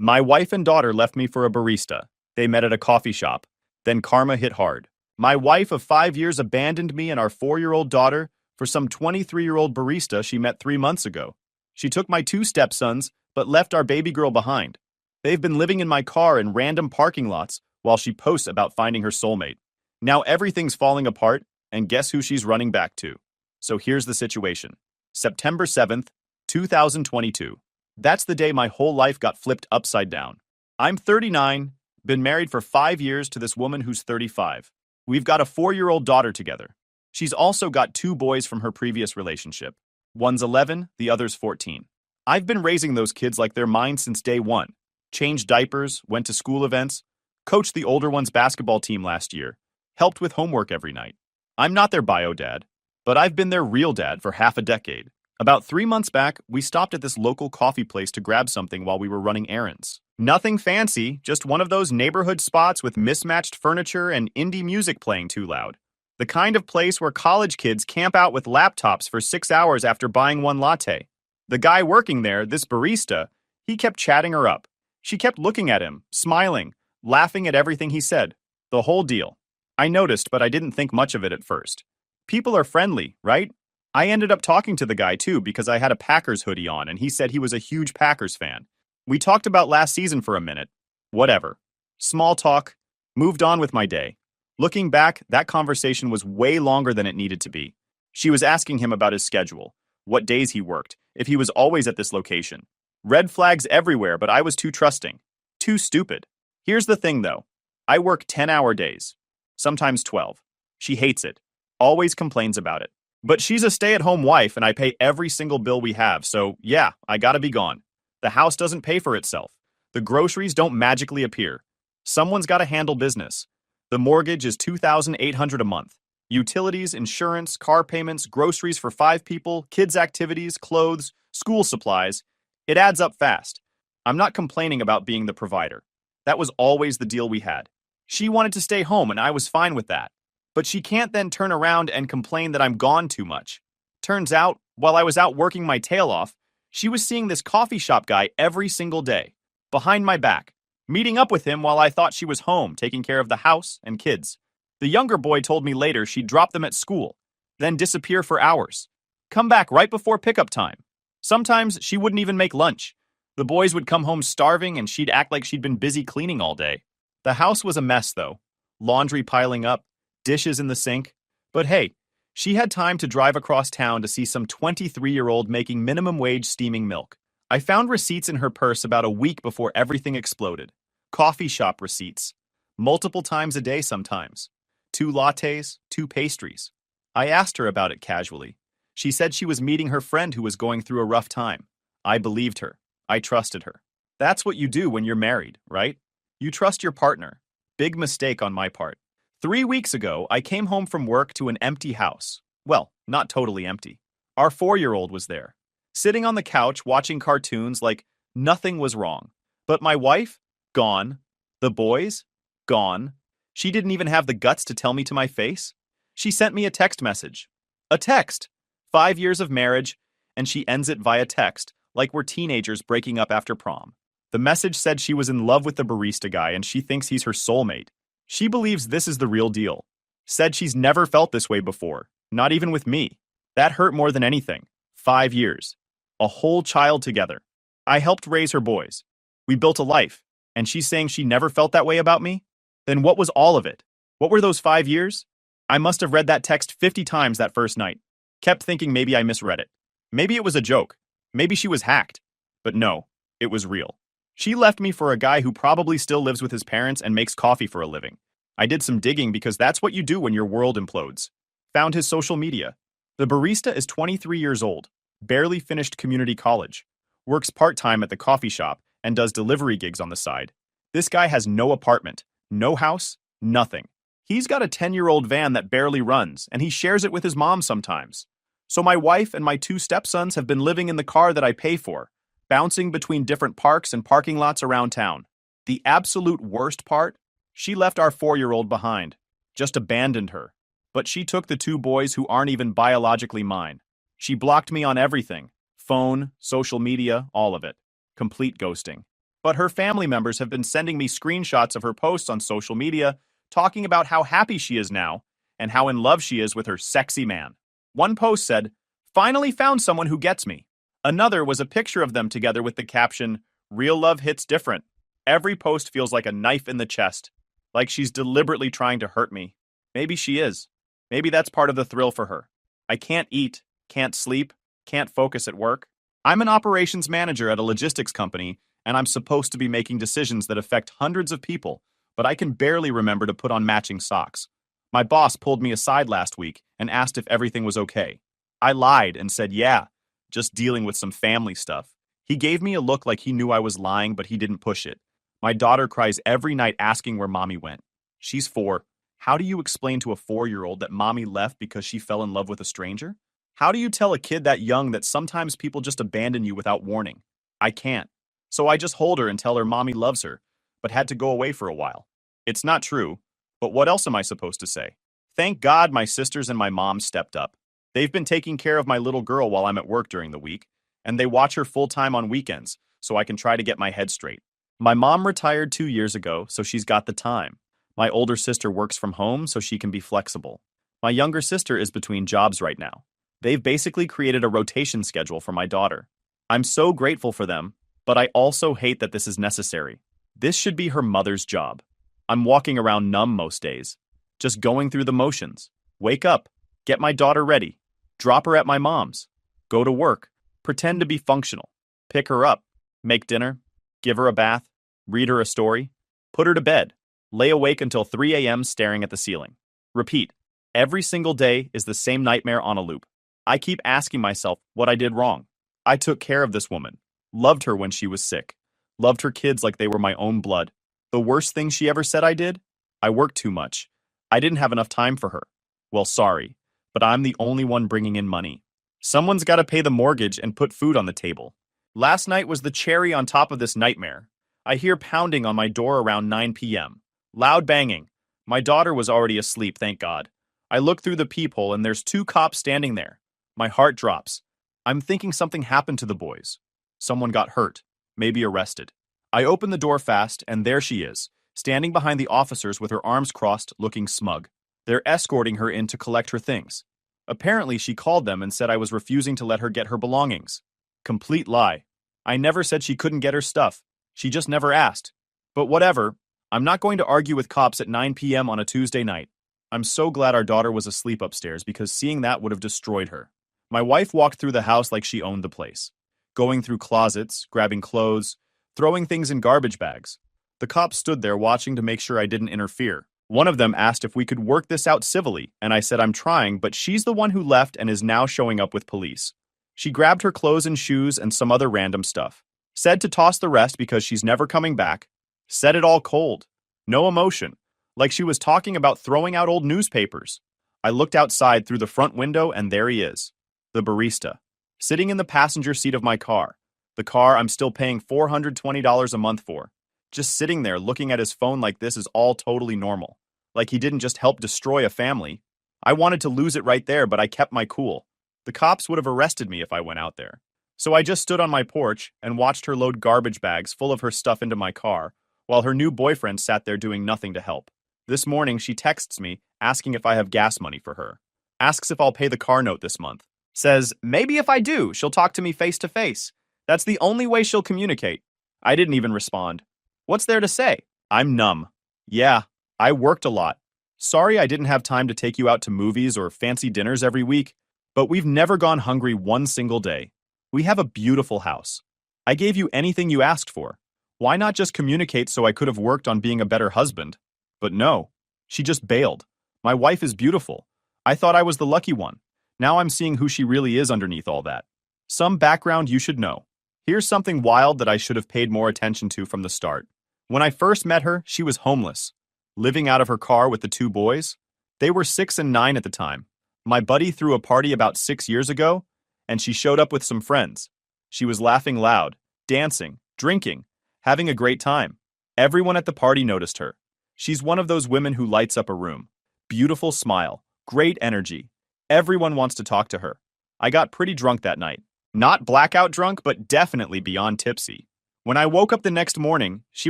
My wife and daughter left me for a barista. They met at a coffee shop. Then karma hit hard. My wife of 5 years abandoned me and our 4-year-old daughter for some 23-year-old barista she met 3 months ago. She took my two stepsons, but left our baby girl behind. They've been living in my car in random parking lots while she posts about finding her soulmate. Now everything's falling apart, and guess who she's running back to? So here's the situation. September 7th, 2022. That's the day my whole life got flipped upside down. I'm 39, been married for 5 years to this woman who's 35. We've got a 4-year-old daughter together. She's also got 2 boys from her previous relationship. One's 11, the other's 14. I've been raising those kids like they're mine since day one. Changed diapers, went to school events, coached the older one's basketball team last year, helped with homework every night. I'm not their bio dad, but I've been their real dad for half a decade. About 3 months back, we stopped at this local coffee place to grab something while we were running errands. Nothing fancy, just one of those neighborhood spots with mismatched furniture and indie music playing too loud. The kind of place where college kids camp out with laptops for 6 hours after buying one latte. The guy working there, this barista, he kept chatting her up. She kept looking at him, smiling, laughing at everything he said. The whole deal. I noticed, but I didn't think much of it at first. People are friendly, right? I ended up talking to the guy too because I had a Packers hoodie on and he said he was a huge Packers fan. We talked about last season for a minute. Whatever. Small talk. Moved on with my day. Looking back, that conversation was way longer than it needed to be. She was asking him about his schedule, what days he worked, if he was always at this location. Red flags everywhere, but I was too trusting. Too stupid. Here's the thing though. I work 10-hour days. Sometimes 12. She hates it. Always complains about it. But she's a stay-at-home wife and I pay every single bill we have, so yeah, I gotta be gone. The house doesn't pay for itself. The groceries don't magically appear. Someone's gotta handle business. The mortgage is $2,800 a month. Utilities, insurance, car payments, groceries for 5 people, kids' activities, clothes, school supplies. It adds up fast. I'm not complaining about being the provider. That was always the deal we had. She wanted to stay home and I was fine with that. But she can't then turn around and complain that I'm gone too much. Turns out, while I was out working my tail off, she was seeing this coffee shop guy every single day, behind my back, meeting up with him while I thought she was home taking care of the house and kids. The younger boy told me later she'd drop them at school, then disappear for hours. Come back right before pickup time. Sometimes she wouldn't even make lunch. The boys would come home starving and she'd act like she'd been busy cleaning all day. The house was a mess though. Laundry piling up, dishes in the sink. But hey, she had time to drive across town to see some 23-year-old making minimum wage steaming milk. I found receipts in her purse about a week before everything exploded. Coffee shop receipts. Multiple times a day sometimes. 2 lattes, 2 pastries. I asked her about it casually. She said she was meeting her friend who was going through a rough time. I believed her. I trusted her. That's what you do when you're married, right? You trust your partner. Big mistake on my part. 3 weeks ago, I came home from work to an empty house. Well, not totally empty. Our 4-year-old was there, sitting on the couch watching cartoons like nothing was wrong. But my wife? Gone. The boys? Gone. She didn't even have the guts to tell me to my face. She sent me a text message. A text! 5 years of marriage, and she ends it via text, like we're teenagers breaking up after prom. The message said she was in love with the barista guy and she thinks he's her soulmate. She believes this is the real deal. Said she's never felt this way before, not even with me. That hurt more than anything. 5 years. A whole child together. I helped raise her boys. We built a life, and she's saying she never felt that way about me? Then what was all of it? What were those 5 years? I must have read that text 50 times that first night. Kept thinking maybe I misread it. Maybe it was a joke. Maybe she was hacked. But no, it was real. She left me for a guy who probably still lives with his parents and makes coffee for a living. I did some digging because that's what you do when your world implodes. Found his social media. The barista is 23 years old, barely finished community college, works part-time at the coffee shop, and does delivery gigs on the side. This guy has no apartment, no house, nothing. He's got a 10-year-old van that barely runs, and he shares it with his mom sometimes. So my wife and my 2 stepsons have been living in the car that I pay for, bouncing between different parks and parking lots around town. The absolute worst part? She left our 4-year-old behind, just abandoned her. But she took the 2 boys who aren't even biologically mine. She blocked me on everything. Phone, social media, all of it. Complete ghosting. But her family members have been sending me screenshots of her posts on social media, talking about how happy she is now and how in love she is with her sexy man. One post said, "Finally found someone who gets me." Another was a picture of them together with the caption, "Real love hits different." Every post feels like a knife in the chest, like she's deliberately trying to hurt me. Maybe she is. Maybe that's part of the thrill for her. I can't eat, can't sleep, can't focus at work. I'm an operations manager at a logistics company, and I'm supposed to be making decisions that affect hundreds of people, but I can barely remember to put on matching socks. My boss pulled me aside last week and asked if everything was okay. I lied and said, yeah, just dealing with some family stuff. He gave me a look like he knew I was lying, but he didn't push it. My daughter cries every night asking where mommy went. She's 4. How do you explain to a 4-year-old that mommy left because she fell in love with a stranger? How do you tell a kid that young that sometimes people just abandon you without warning? I can't. So I just hold her and tell her mommy loves her, but had to go away for a while. It's not true, but what else am I supposed to say? Thank God my sisters and my mom stepped up. They've been taking care of my little girl while I'm at work during the week, and they watch her full time on weekends, so I can try to get my head straight. My mom retired 2 years ago, so she's got the time. My older sister works from home, so she can be flexible. My younger sister is between jobs right now. They've basically created a rotation schedule for my daughter. I'm so grateful for them, but I also hate that this is necessary. This should be her mother's job. I'm walking around numb most days, just going through the motions. Wake up, get my daughter ready, drop her at my mom's, go to work, pretend to be functional, pick her up, make dinner, give her a bath, read her a story, put her to bed, lay awake until 3 a.m. staring at the ceiling. Repeat. Every single day is the same nightmare on a loop. I keep asking myself what I did wrong. I took care of this woman, loved her when she was sick, loved her kids like they were my own blood. The worst thing she ever said I did? I worked too much. I didn't have enough time for her. Well, sorry, but I'm the only one bringing in money. Someone's got to pay the mortgage and put food on the table. Last night was the cherry on top of this nightmare. I hear pounding on my door around 9 p.m. Loud banging. My daughter was already asleep, thank God. I look through the peephole and there's 2 cops standing there. My heart drops. I'm thinking something happened to the boys. Someone got hurt, maybe arrested. I open the door fast, and there she is, standing behind the officers with her arms crossed, looking smug. They're escorting her in to collect her things. Apparently, she called them and said I was refusing to let her get her belongings. Complete lie. I never said she couldn't get her stuff. She just never asked. But whatever, I'm not going to argue with cops at 9 p.m. on a Tuesday night. I'm so glad our daughter was asleep upstairs because seeing that would have destroyed her. My wife walked through the house like she owned the place, going through closets, grabbing clothes, throwing things in garbage bags. The cops stood there watching to make sure I didn't interfere. One of them asked if we could work this out civilly, and I said I'm trying, but she's the one who left and is now showing up with police. She grabbed her clothes and shoes and some other random stuff. Said to toss the rest because she's never coming back. Said it all cold. No emotion. Like she was talking about throwing out old newspapers. I looked outside through the front window and there he is. The barista. Sitting in the passenger seat of my car. The car I'm still paying $420 a month for. Just sitting there looking at his phone like this is all totally normal. Like he didn't just help destroy a family. I wanted to lose it right there, but I kept my cool. The cops would have arrested me if I went out there. So I just stood on my porch and watched her load garbage bags full of her stuff into my car, while her new boyfriend sat there doing nothing to help. This morning she texts me asking if I have gas money for her. Asks if I'll pay the car note this month. Says, maybe if I do, she'll talk to me face to face. That's the only way she'll communicate. I didn't even respond. What's there to say? I'm numb. Yeah, I worked a lot. Sorry I didn't have time to take you out to movies or fancy dinners every week, but we've never gone hungry one single day. We have a beautiful house. I gave you anything you asked for. Why not just communicate so I could have worked on being a better husband? But no, she just bailed. My wife is beautiful. I thought I was the lucky one. Now I'm seeing who she really is underneath all that. Some background you should know. Here's something wild that I should have paid more attention to from the start. When I first met her, she was homeless, living out of her car with the 2 boys. They were 6 and 9 at the time. My buddy threw a party about 6 years ago, and she showed up with some friends. She was laughing loud, dancing, drinking, having a great time. Everyone at the party noticed her. She's one of those women who lights up a room. Beautiful smile, great energy. Everyone wants to talk to her. I got pretty drunk that night. Not blackout drunk, but definitely beyond tipsy. When I woke up the next morning, she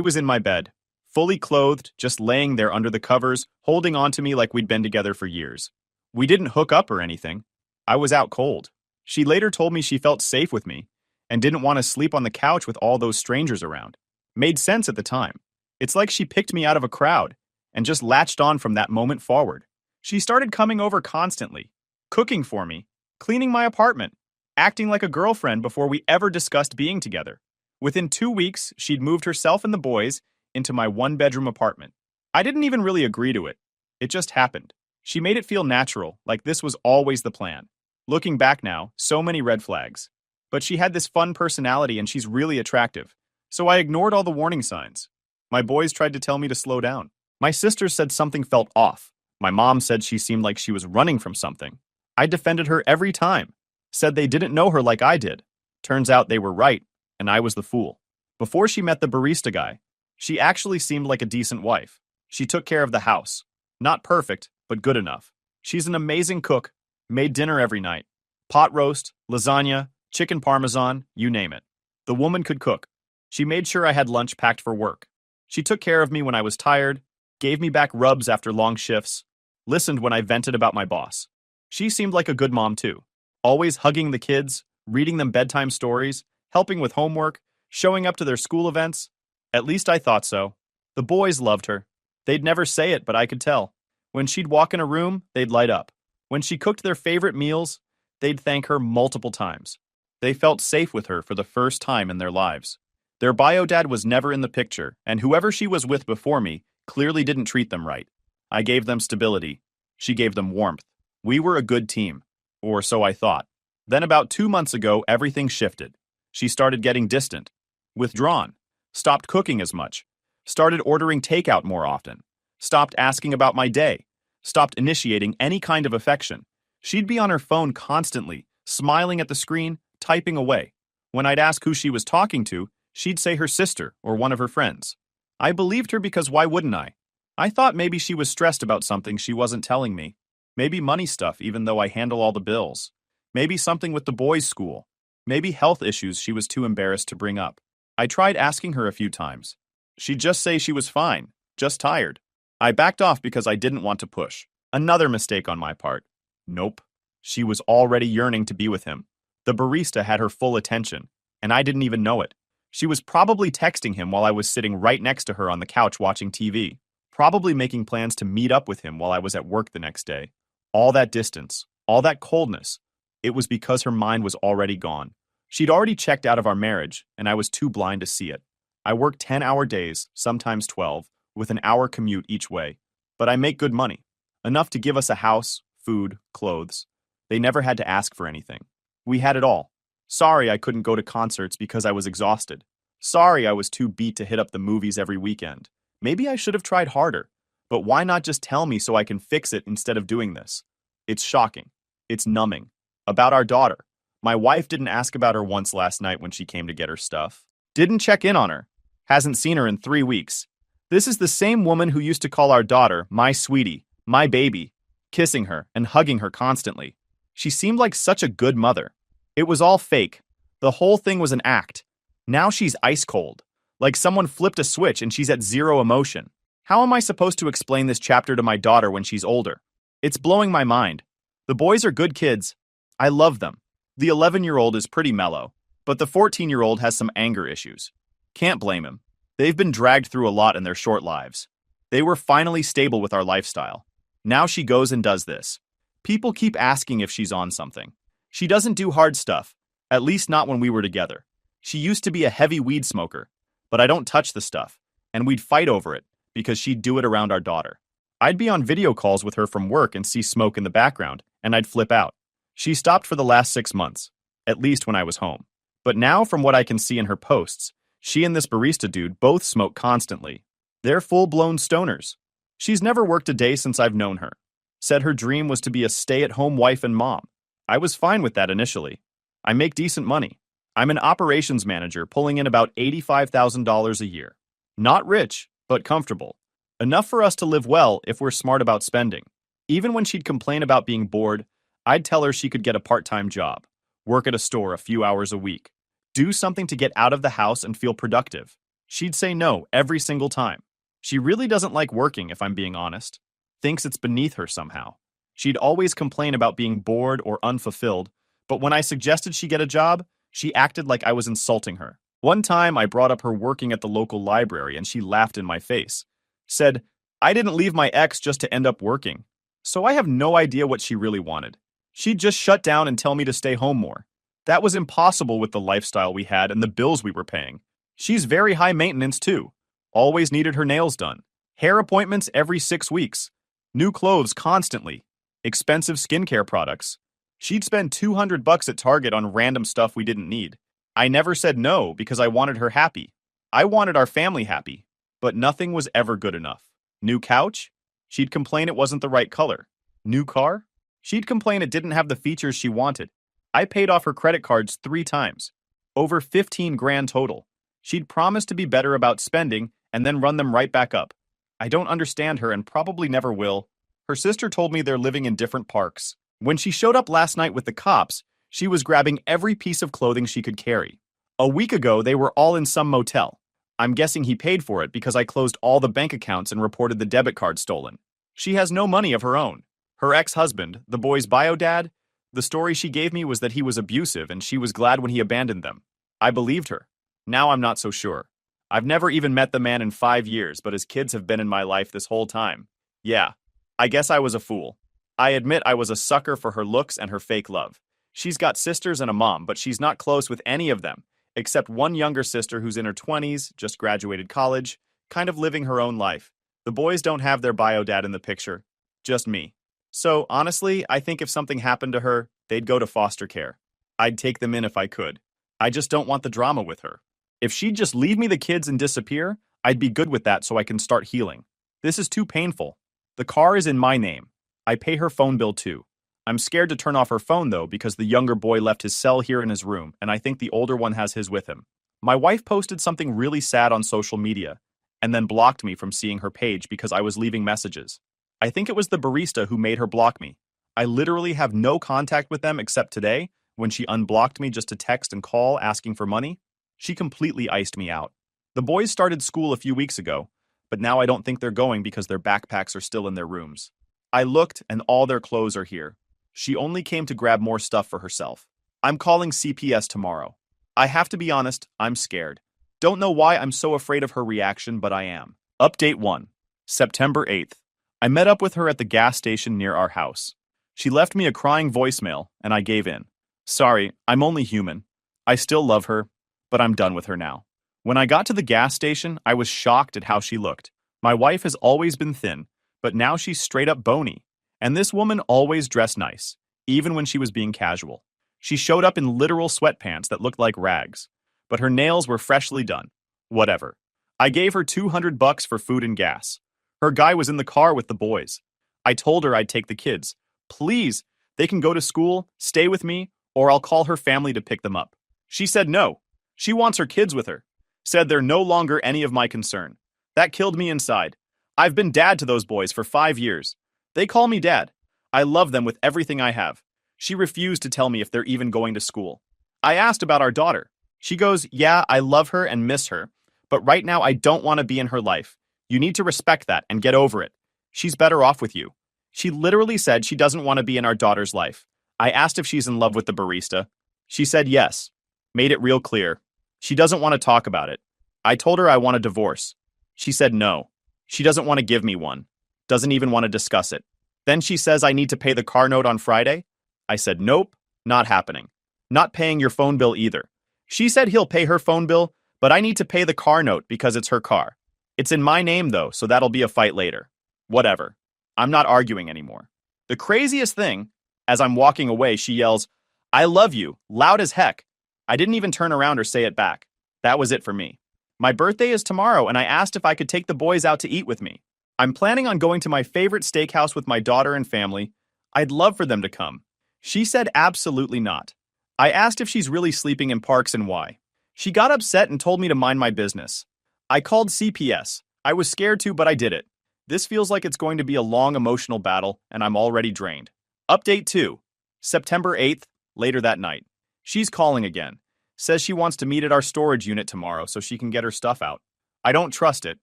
was in my bed, fully clothed, just laying there under the covers, holding on to me like we'd been together for years. We didn't hook up or anything. I was out cold. She later told me she felt safe with me and didn't want to sleep on the couch with all those strangers around. Made sense at the time. It's like she picked me out of a crowd and just latched on from that moment forward. She started coming over constantly, cooking for me, cleaning my apartment, acting like a girlfriend before we ever discussed being together. Within 2 weeks, she'd moved herself and the boys into my one-bedroom apartment. I didn't even really agree to it. It just happened. She made it feel natural, like this was always the plan. Looking back now, so many red flags. But she had this fun personality and she's really attractive. So I ignored all the warning signs. My boys tried to tell me to slow down. My sister said something felt off. My mom said she seemed like she was running from something. I defended her every time. Said they didn't know her like I did. Turns out they were right, and I was the fool. Before she met the barista guy, she actually seemed like a decent wife. She took care of the house. Not perfect, but good enough. She's an amazing cook, made dinner every night. Pot roast, lasagna, chicken parmesan, you name it. The woman could cook. She made sure I had lunch packed for work. She took care of me when I was tired, gave me back rubs after long shifts, listened when I vented about my boss. She seemed like a good mom too. Always hugging the kids, reading them bedtime stories, helping with homework, showing up to their school events. At least I thought so. The boys loved her. They'd never say it, but I could tell. When she'd walk in a room, they'd light up. When she cooked their favorite meals, they'd thank her multiple times. They felt safe with her for the first time in their lives. Their bio dad was never in the picture, and whoever she was with before me clearly didn't treat them right. I gave them stability. She gave them warmth. We were a good team. Or so I thought. Then about 2 months ago, everything shifted. She started getting distant, withdrawn, stopped cooking as much, started ordering takeout more often, stopped asking about my day, stopped initiating any kind of affection. She'd be on her phone constantly, smiling at the screen, typing away. When I'd ask who she was talking to, she'd say her sister or one of her friends. I believed her because why wouldn't I? I thought maybe she was stressed about something she wasn't telling me. Maybe money stuff, even though I handle all the bills. Maybe something with the boys' school. Maybe health issues she was too embarrassed to bring up. I tried asking her a few times. She'd just say she was fine, just tired. I backed off because I didn't want to push. Another mistake on my part. Nope. She was already yearning to be with him. The barista had her full attention, and I didn't even know it. She was probably texting him while I was sitting right next to her on the couch watching TV. Probably making plans to meet up with him while I was at work the next day. All that distance, all that coldness, it was because her mind was already gone. She'd already checked out of our marriage, and I was too blind to see it. I work 10-hour days, sometimes 12, with an hour commute each way. But I make good money. Enough to give us a house, food, clothes. They never had to ask for anything. We had it all. Sorry I couldn't go to concerts because I was exhausted. Sorry I was too beat to hit up the movies every weekend. Maybe I should have tried harder. But why not just tell me so I can fix it instead of doing this? It's shocking. It's numbing. About our daughter. My wife didn't ask about her once last night when she came to get her stuff. Didn't check in on her. Hasn't seen her in 3 weeks. This is the same woman who used to call our daughter my sweetie, my baby, kissing her and hugging her constantly. She seemed like such a good mother. It was all fake. The whole thing was an act. Now she's ice cold. Like someone flipped a switch and she's at zero emotion. How am I supposed to explain this chapter to my daughter when she's older? It's blowing my mind. The boys are good kids. I love them. The 11-year-old is pretty mellow, but the 14-year-old has some anger issues. Can't blame him. They've been dragged through a lot in their short lives. They were finally stable with our lifestyle. Now she goes and does this. People keep asking if she's on something. She doesn't do hard stuff, at least not when we were together. She used to be a heavy weed smoker, but I don't touch the stuff, and we'd fight over it because she'd do it around our daughter. I'd be on video calls with her from work and see smoke in the background, and I'd flip out. She stopped for the last 6 months, at least when I was home. But now, from what I can see in her posts, she and this barista dude both smoke constantly. They're full-blown stoners. She's never worked a day since I've known her. Said her dream was to be a stay-at-home wife and mom. I was fine with that initially. I make decent money. I'm an operations manager pulling in about $85,000 a year. Not rich, but comfortable. Enough for us to live well if we're smart about spending. Even when she'd complain about being bored, I'd tell her she could get a part-time job, work at a store a few hours a week, Do something to get out of the house and feel productive. She'd say no every single time. She really doesn't like working, if I'm being honest. Thinks it's beneath her somehow. She'd always complain about being bored or unfulfilled, but when I suggested she get a job, she acted like I was insulting her. One time, I brought up her working at the local library and she laughed in my face. Said, I didn't leave my ex just to end up working. So I have no idea what she really wanted. She'd just shut down and tell me to stay home more. That was impossible with the lifestyle we had and the bills we were paying. She's very high maintenance too. Always needed her nails done. Hair appointments every 6 weeks. New clothes constantly. Expensive skincare products. She'd spend $200 at Target on random stuff we didn't need. I never said no because I wanted her happy. I wanted our family happy. But nothing was ever good enough. New couch? She'd complain it wasn't the right color. New car? She'd complain it didn't have the features she wanted. I paid off her credit cards 3 times. Over 15 grand total. She'd promised to be better about spending and then run them right back up. I don't understand her and probably never will. Her sister told me they're living in different parks. When she showed up last night with the cops, she was grabbing every piece of clothing she could carry. A week ago, they were all in some motel. I'm guessing he paid for it because I closed all the bank accounts and reported the debit card stolen. She has no money of her own. Her ex-husband, the boy's bio dad, the story she gave me was that he was abusive and she was glad when he abandoned them. I believed her. Now I'm not so sure. I've never even met the man in 5 years, but his kids have been in my life this whole time. Yeah, I guess I was a fool. I admit I was a sucker for her looks and her fake love. She's got sisters and a mom, but she's not close with any of them, except one younger sister who's in her 20s, just graduated college, kind of living her own life. The boys don't have their bio dad in the picture, just me. So, honestly, I think if something happened to her, they'd go to foster care. I'd take them in if I could. I just don't want the drama with her. If she'd just leave me the kids and disappear, I'd be good with that so I can start healing. This is too painful. The car is in my name. I pay her phone bill too. I'm scared to turn off her phone though because the younger boy left his cell here in his room and I think the older one has his with him. My wife posted something really sad on social media and then blocked me from seeing her page because I was leaving messages. I think it was the barista who made her block me. I literally have no contact with them except today when she unblocked me just to text and call asking for money. She completely iced me out. The boys started school a few weeks ago, but now I don't think they're going because their backpacks are still in their rooms. I looked and all their clothes are here. She only came to grab more stuff for herself. I'm calling CPS tomorrow. I have to be honest, I'm scared. Don't know why I'm so afraid of her reaction, but I am. Update 1. September 8th. I met up with her at the gas station near our house. She left me a crying voicemail, and I gave in. Sorry, I'm only human. I still love her, but I'm done with her now. When I got to the gas station, I was shocked at how she looked. My wife has always been thin, but now she's straight up bony. And this woman always dressed nice, even when she was being casual. She showed up in literal sweatpants that looked like rags, but her nails were freshly done. Whatever. I gave her $200 for food and gas. Her guy was in the car with the boys. I told her I'd take the kids. Please, they can go to school, stay with me, or I'll call her family to pick them up. She said no. She wants her kids with her. Said they're no longer any of my concern. That killed me inside. I've been dad to those boys for 5 years. They call me dad. I love them with everything I have. She refused to tell me if they're even going to school. I asked about our daughter. She goes, yeah, I love her and miss her, but right now I don't want to be in her life. You need to respect that and get over it. She's better off with you. She literally said she doesn't want to be in our daughter's life. I asked if she's in love with the barista. She said yes. Made it real clear. She doesn't want to talk about it. I told her I want a divorce. She said no. She doesn't want to give me one. Doesn't even want to discuss it. Then she says I need to pay the car note on Friday. I said nope, not happening. Not paying your phone bill either. She said he'll pay her phone bill, but I need to pay the car note because it's her car. It's in my name though, so that'll be a fight later. Whatever. I'm not arguing anymore. The craziest thing, as I'm walking away, she yells, I love you, loud as heck. I didn't even turn around or say it back. That was it for me. My birthday is tomorrow, and I asked if I could take the boys out to eat with me. I'm planning on going to my favorite steakhouse with my daughter and family. I'd love for them to come. She said absolutely not. I asked if she's really sleeping in parks and why. She got upset and told me to mind my business. I called CPS. I was scared to, but I did it. This feels like it's going to be a long emotional battle, and I'm already drained. Update 2. September 8th, later that night. She's calling again. Says she wants to meet at our storage unit tomorrow so she can get her stuff out. I don't trust it.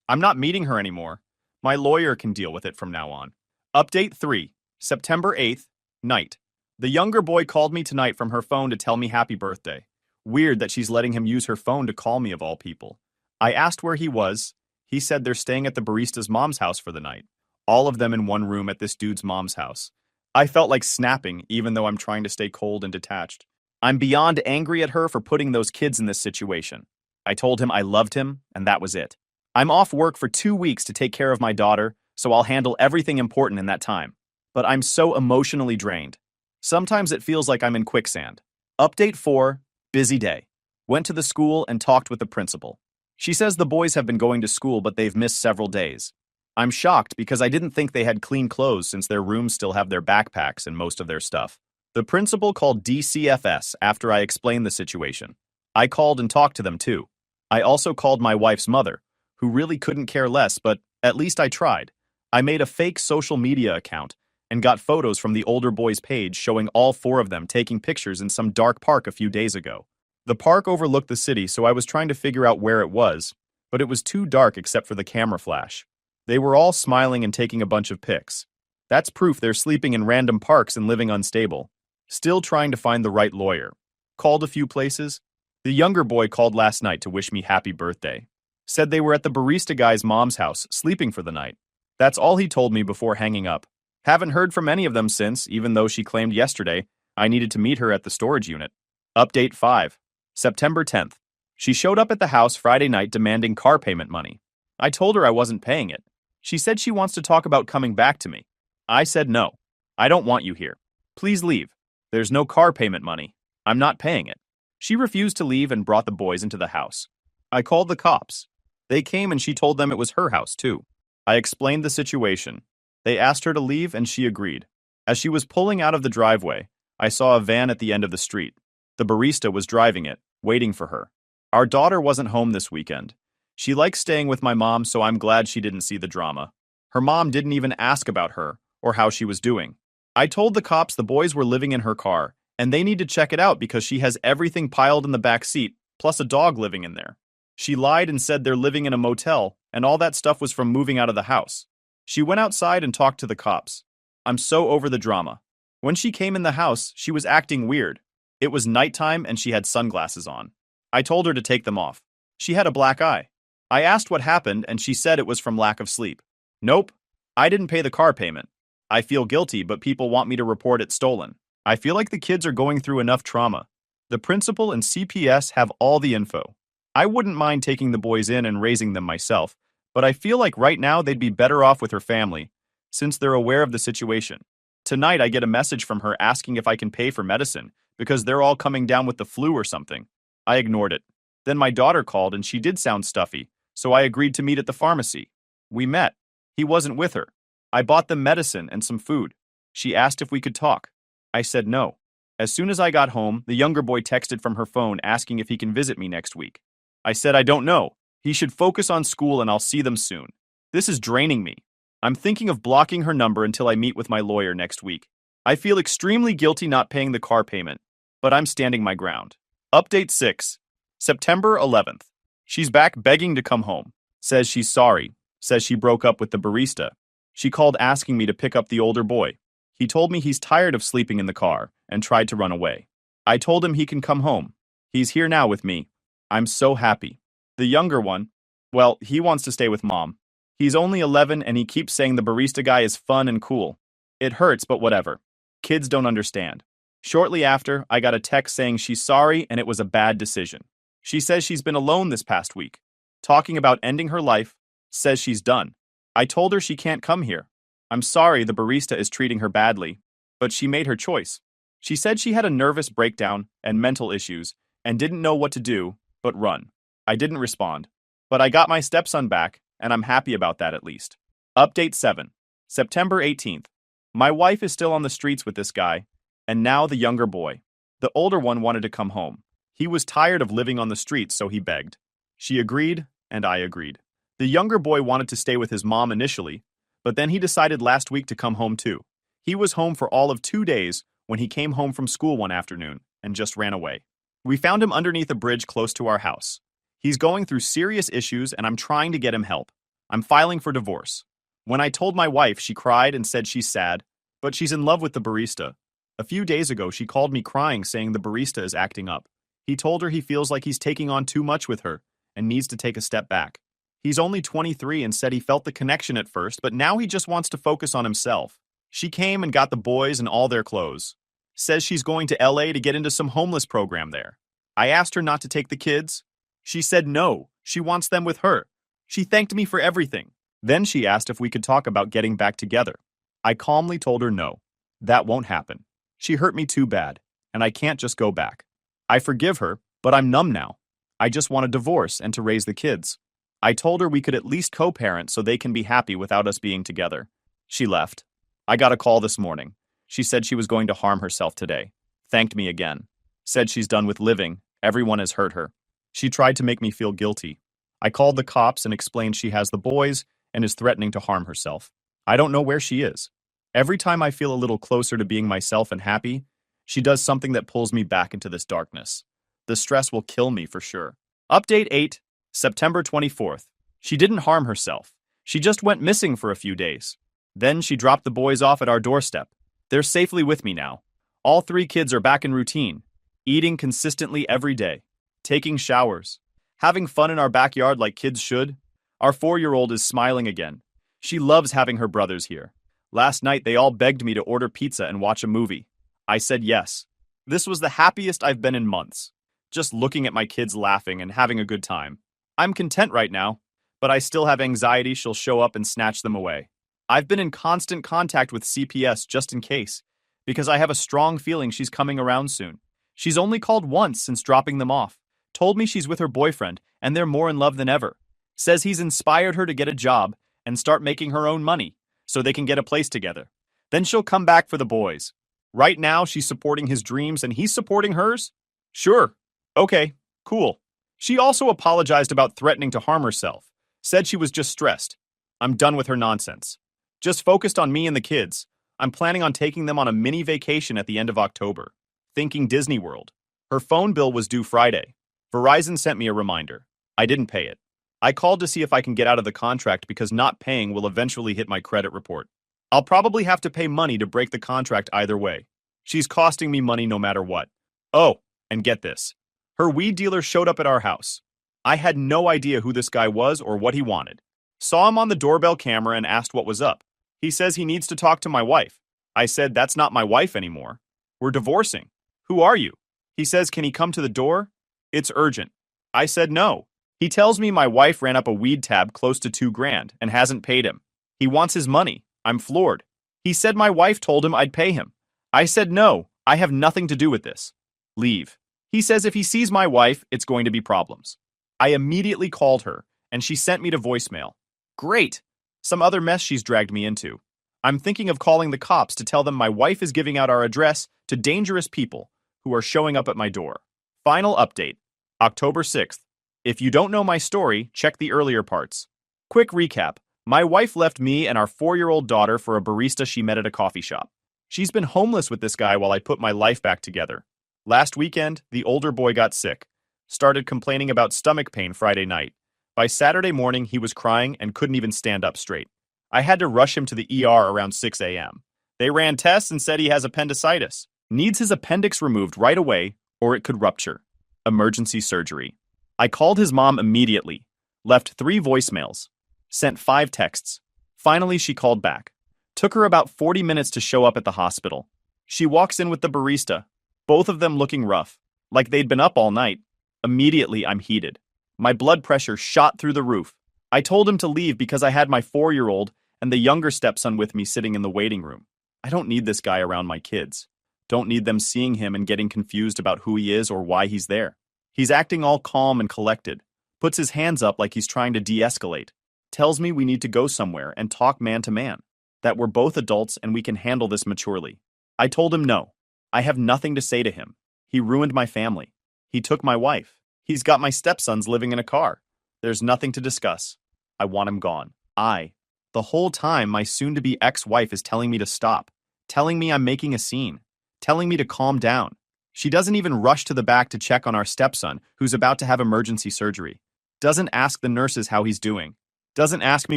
I'm not meeting her anymore. My lawyer can deal with it from now on. Update 3, September 8th, night. The younger boy called me tonight from her phone to tell me happy birthday. Weird that she's letting him use her phone to call me of all people. I asked where he was. He said they're staying at the barista's mom's house for the night. All of them in one room at this dude's mom's house. I felt like snapping even though I'm trying to stay cold and detached. I'm beyond angry at her for putting those kids in this situation. I told him I loved him, and that was it. I'm off work for 2 weeks to take care of my daughter, so I'll handle everything important in that time. But I'm so emotionally drained. Sometimes it feels like I'm in quicksand. Update 4, busy day. Went to the school and talked with the principal. She says the boys have been going to school, but they've missed several days. I'm shocked because I didn't think they had clean clothes since their rooms still have their backpacks and most of their stuff. The principal called DCFS after I explained the situation. I called and talked to them too. I also called my wife's mother, who really couldn't care less, but at least I tried. I made a fake social media account and got photos from the older boy's page showing all 4 of them taking pictures in some dark park a few days ago. The park overlooked the city, so I was trying to figure out where it was, but it was too dark except for the camera flash. They were all smiling and taking a bunch of pics. That's proof they're sleeping in random parks and living unstable. Still trying to find the right lawyer. Called a few places. The younger boy called last night to wish me happy birthday. Said they were at the barista guy's mom's house, sleeping for the night. That's all he told me before hanging up. Haven't heard from any of them since, even though she claimed yesterday I needed to meet her at the storage unit. Update 5, September 10th. She showed up at the house Friday night demanding car payment money. I told her I wasn't paying it. She said she wants to talk about coming back to me. I said no. I don't want you here. Please leave. There's no car payment money. I'm not paying it. She refused to leave and brought the boys into the house. I called the cops. They came and she told them it was her house too. I explained the situation. They asked her to leave and she agreed. As she was pulling out of the driveway, I saw a van at the end of the street. The barista was driving it, waiting for her. Our daughter wasn't home this weekend. She likes staying with my mom, so I'm glad she didn't see the drama. Her mom didn't even ask about her or how she was doing. I told the cops the boys were living in her car, and they need to check it out because she has everything piled in the back seat, plus a dog living in there. She lied and said they're living in a motel, and all that stuff was from moving out of the house. She went outside and talked to the cops. I'm so over the drama. When she came in the house, she was acting weird. It was nighttime and she had sunglasses on. I told her to take them off. She had a black eye. I asked what happened and she said it was from lack of sleep. Nope. I didn't pay the car payment. I feel guilty, but people want me to report it stolen. I feel like the kids are going through enough trauma. The principal and CPS have all the info. I wouldn't mind taking the boys in and raising them myself, but I feel like right now they'd be better off with her family, since they're aware of the situation. Tonight I get a message from her asking if I can pay for medicine, because they're all coming down with the flu or something. I ignored it. Then my daughter called and she did sound stuffy, so I agreed to meet at the pharmacy. We met. He wasn't with her. I bought them medicine and some food. She asked if we could talk. I said no. As soon as I got home, the younger boy texted from her phone asking if he can visit me next week. I said I don't know. He should focus on school and I'll see them soon. This is draining me. I'm thinking of blocking her number until I meet with my lawyer next week. I feel extremely guilty not paying the car payment, but I'm standing my ground. Update 6, September 11th. She's back begging to come home. Says she's sorry. Says she broke up with the barista. She called asking me to pick up the older boy. He told me he's tired of sleeping in the car and tried to run away. I told him he can come home. He's here now with me. I'm so happy. The younger one, well, he wants to stay with mom. He's only 11 and he keeps saying the barista guy is fun and cool. It hurts, but whatever. Kids don't understand. Shortly after, I got a text saying she's sorry and it was a bad decision. She says she's been alone this past week, talking about ending her life, says she's done. I told her she can't come here. I'm sorry the barista is treating her badly, but she made her choice. She said she had a nervous breakdown and mental issues and didn't know what to do but run. I didn't respond, but I got my stepson back and I'm happy about that at least. Update 7, September 18th. My wife is still on the streets with this guy, and now the younger boy. The older one wanted to come home. He was tired of living on the streets, so he begged. She agreed, and I agreed. The younger boy wanted to stay with his mom initially, but then he decided last week to come home too. He was home for all of 2 days when he came home from school one afternoon and just ran away. We found him underneath a bridge close to our house. He's going through serious issues and I'm trying to get him help. I'm filing for divorce. When I told my wife, she cried and said she's sad, but she's in love with the barista. A few days ago, she called me crying saying the barista is acting up. He told her he feels like he's taking on too much with her and needs to take a step back. He's only 23 and said he felt the connection at first, but now he just wants to focus on himself. She came and got the boys and all their clothes. Says she's going to LA to get into some homeless program there. I asked her not to take the kids. She said no, she wants them with her. She thanked me for everything. Then she asked if we could talk about getting back together. I calmly told her no. That won't happen. She hurt me too bad, and I can't just go back. I forgive her, but I'm numb now. I just want a divorce and to raise the kids. I told her we could at least co-parent so they can be happy without us being together. She left. I got a call this morning. She said she was going to harm herself today. Thanked me again. Said she's done with living. Everyone has hurt her. She tried to make me feel guilty. I called the cops and explained she has the boys and is threatening to harm herself. I don't know where she is. Every time I feel a little closer to being myself and happy, she does something that pulls me back into this darkness. The stress will kill me for sure. Update 8, September 24th. She didn't harm herself. She just went missing for a few days. Then she dropped the boys off at our doorstep. They're safely with me now. All 3 kids are back in routine, eating consistently every day, taking showers, having fun in our backyard like kids should. Our 4-year-old is smiling again. She loves having her brothers here. Last night they all begged me to order pizza and watch a movie. I said yes. This was the happiest I've been in months. Just looking at my kids laughing and having a good time. I'm content right now, but I still have anxiety she'll show up and snatch them away. I've been in constant contact with CPS just in case, because I have a strong feeling she's coming around soon. She's only called once since dropping them off. Told me she's with her boyfriend and they're more in love than ever. Says he's inspired her to get a job and start making her own money so they can get a place together. Then she'll come back for the boys. Right now she's supporting his dreams and he's supporting hers? Sure. Okay, cool. She also apologized about threatening to harm herself. Said she was just stressed. I'm done with her nonsense. Just focused on me and the kids. I'm planning on taking them on a mini vacation at the end of October. Thinking Disney World. Her phone bill was due Friday. Verizon sent me a reminder. I didn't pay it. I called to see if I can get out of the contract because not paying will eventually hit my credit report. I'll probably have to pay money to break the contract either way. She's costing me money no matter what. Oh, and get this. Her weed dealer showed up at our house. I had no idea who this guy was or what he wanted. Saw him on the doorbell camera and asked what was up. He says he needs to talk to my wife. I said that's not my wife anymore. We're divorcing. Who are you? He says can he come to the door? It's urgent. I said no. He tells me my wife ran up a weed tab close to $2,000 and hasn't paid him. He wants his money. I'm floored. He said my wife told him I'd pay him. I said no, I have nothing to do with this. Leave. He says if he sees my wife, it's going to be problems. I immediately called her, and she sent me to voicemail. Great. Some other mess she's dragged me into. I'm thinking of calling the cops to tell them my wife is giving out our address to dangerous people who are showing up at my door. Final update. October 6th. If you don't know my story, check the earlier parts. Quick recap. My wife left me and our 4-year-old daughter for a barista she met at a coffee shop. She's been homeless with this guy while I put my life back together. Last weekend, the older boy got sick. Started complaining about stomach pain Friday night. By Saturday morning, he was crying and couldn't even stand up straight. I had to rush him to the ER around 6 a.m. They ran tests and said he has appendicitis. Needs his appendix removed right away or it could rupture. Emergency surgery. I called his mom immediately. Left 3 voicemails. Sent 5 texts. Finally, she called back. Took her about 40 minutes to show up at the hospital. She walks in with the barista, both of them looking rough, like they'd been up all night. Immediately, I'm heated. My blood pressure shot through the roof. I told him to leave because I had my 4-year-old and the younger stepson with me sitting in the waiting room. I don't need this guy around my kids. Don't need them seeing him and getting confused about who he is or why he's there. He's acting all calm and collected. Puts his hands up like he's trying to de-escalate. Tells me we need to go somewhere and talk man to man. That we're both adults and we can handle this maturely. I told him no. I have nothing to say to him. He ruined my family. He took my wife. He's got my stepsons living in a car. There's nothing to discuss. I want him gone. The whole time my soon-to-be ex-wife is telling me to stop. Telling me I'm making a scene. Telling me to calm down. She doesn't even rush to the back to check on our stepson, who's about to have emergency surgery. Doesn't ask the nurses how he's doing. Doesn't ask me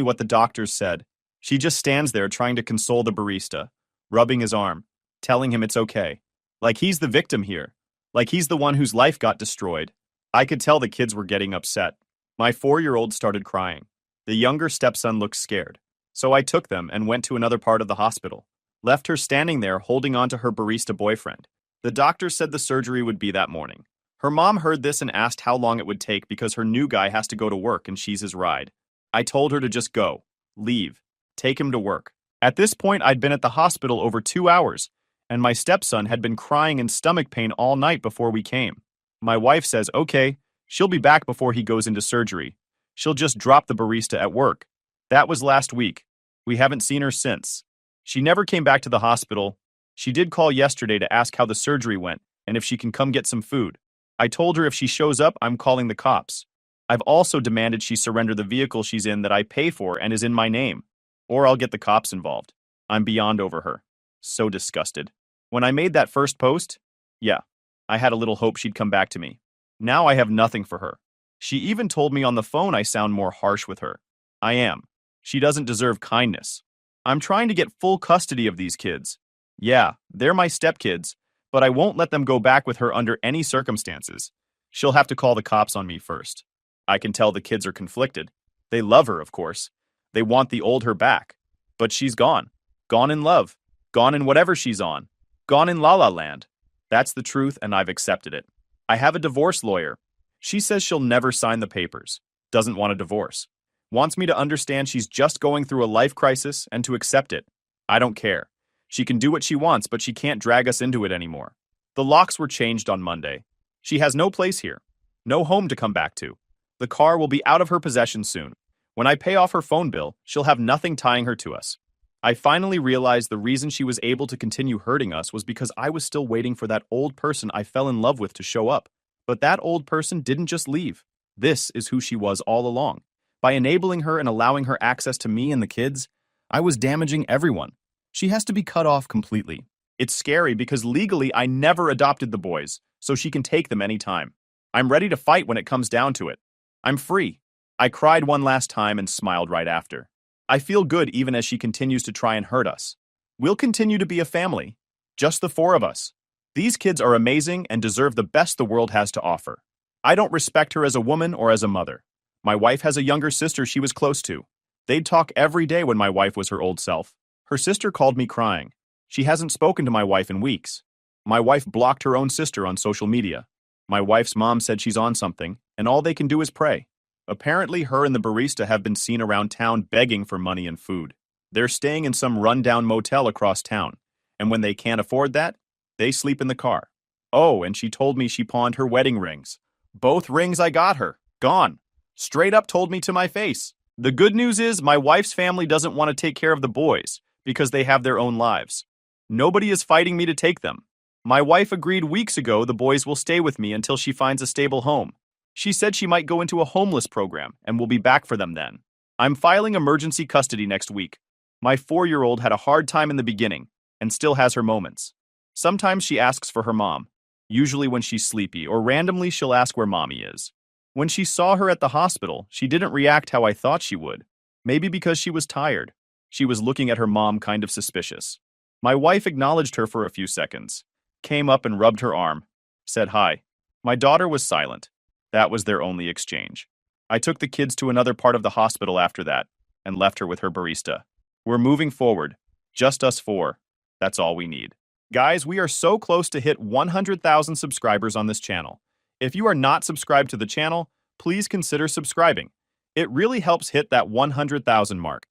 what the doctors said. She just stands there trying to console the barista, rubbing his arm, telling him it's okay. Like he's the victim here. Like he's the one whose life got destroyed. I could tell the kids were getting upset. My 4-year-old started crying. The younger stepson looked scared. So I took them and went to another part of the hospital. Left her standing there holding on to her barista boyfriend. The doctor said the surgery would be that morning. Her mom heard this and asked how long it would take because her new guy has to go to work and she's his ride. I told her to just go, leave, take him to work. At this point, I'd been at the hospital over 2 hours, and my stepson had been crying in stomach pain all night before we came. My wife says, okay, she'll be back before he goes into surgery. She'll just drop the barista at work. That was last week. We haven't seen her since. She never came back to the hospital. She did call yesterday to ask how the surgery went and if she can come get some food. I told her if she shows up, I'm calling the cops. I've also demanded she surrender the vehicle she's in that I pay for and is in my name, or I'll get the cops involved. I'm beyond over her. So disgusted. When I made that first post, yeah, I had a little hope she'd come back to me. Now I have nothing for her. She even told me on the phone I sound more harsh with her. I am. She doesn't deserve kindness. I'm trying to get full custody of these kids. Yeah, they're my stepkids, but I won't let them go back with her under any circumstances. She'll have to call the cops on me first. I can tell the kids are conflicted. They love her, of course. They want the old her back. But she's gone. Gone in love. Gone in whatever she's on. Gone in La La Land. That's the truth, and I've accepted it. I have a divorce lawyer. She says she'll never sign the papers. Doesn't want a divorce. Wants me to understand she's just going through a life crisis and to accept it. I don't care. She can do what she wants, but she can't drag us into it anymore. The locks were changed on Monday. She has no place here. No home to come back to. The car will be out of her possession soon. When I pay off her phone bill, she'll have nothing tying her to us. I finally realized the reason she was able to continue hurting us was because I was still waiting for that old person I fell in love with to show up. But that old person didn't just leave. This is who she was all along. By enabling her and allowing her access to me and the kids, I was damaging everyone. She has to be cut off completely. It's scary because legally I never adopted the boys, so she can take them anytime. I'm ready to fight when it comes down to it. I'm free. I cried one last time and smiled right after. I feel good even as she continues to try and hurt us. We'll continue to be a family. Just the 4 of us. These kids are amazing and deserve the best the world has to offer. I don't respect her as a woman or as a mother. My wife has a younger sister she was close to. They'd talk every day when my wife was her old self. Her sister called me crying. She hasn't spoken to my wife in weeks. My wife blocked her own sister on social media. My wife's mom said she's on something, and all they can do is pray. Apparently, her and the barista have been seen around town begging for money and food. They're staying in some rundown motel across town, and when they can't afford that, they sleep in the car. Oh, and she told me she pawned her wedding rings. Both rings I got her. Gone. Straight up told me to my face. The good news is my wife's family doesn't want to take care of the boys because they have their own lives. Nobody is fighting me to take them. My wife agreed weeks ago the boys will stay with me until she finds a stable home. She said she might go into a homeless program and will be back for them then. I'm filing emergency custody next week. My 4-year-old had a hard time in the beginning and still has her moments. Sometimes she asks for her mom, usually when she's sleepy, or randomly she'll ask where mommy is. When she saw her at the hospital, she didn't react how I thought she would. Maybe because she was tired. She was looking at her mom kind of suspicious. My wife acknowledged her for a few seconds, came up and rubbed her arm, said hi. My daughter was silent. That was their only exchange. I took the kids to another part of the hospital after that and left her with her barista. We're moving forward. Just us 4. That's all we need. Guys, we are so close to hit 100,000 subscribers on this channel. If you are not subscribed to the channel, please consider subscribing. It really helps hit that 100,000 mark.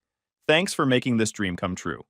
Thanks for making this dream come true.